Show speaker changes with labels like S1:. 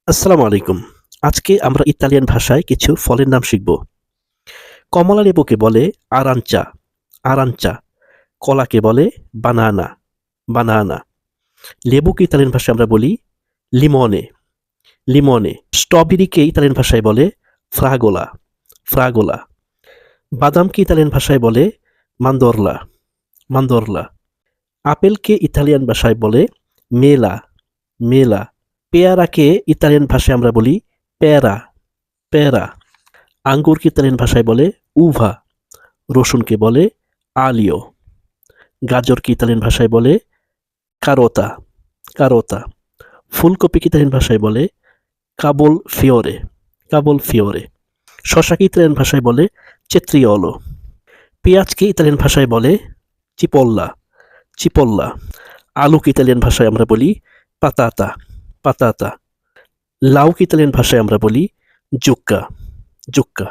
S1: আসসালামু আলাইকুম। আজকে আমরা ইতালিয়ান ভাষায় কিছু ফলের নাম শিখব। কমলা লেবুকে বলে আরাঞ্চা, আরাঞ্চা। কলাকে বলে বানানা, বানানা। লেবুকে ইতালিয়ান ভাষায় আমরা বলি লিমনে, লিমনে। স্ট্রবেরিকে ইতালিয়ান ভাষায় বলে ফ্রাগোলা, ফ্রাগোলা। বাদামকে ইতালিয়ান ভাষায় বলে মান্দোরলা, মান্দোরলা। আপেলকে ইতালিয়ান ভাষায় বলে মেলা, মেলা। পেয়ারাকে ইতালিয়ান ভাষায় আমরা বলি প্যারা, প্যারা। আঙ্গুরকে ইতালিয়ান ভাষায় বলে উভা, রসুনকে বলে আলিও। গাজরকে ইতালিয়ান ভাষায় বলে কারোতা, কারোতা। ফুলকপিকে ইতালিয়ান ভাষায় বলে কাবোল ফিওরে, কাবোল ফিওরে। শশাকে ইতালিয়ান ভাষায় বলে চেত্রিওলো। পেঁয়াজকে ইতালিয়ান ভাষায় বলে চিপল্লা, চিপল্লা। আলুকে ইতালিয়ান ভাষায় আমরা বলি পাতাতা, পাতাতা। লাউকে ইতালিয়ান ভাষায় আমরা বলি জুক্কা, জুক্কা।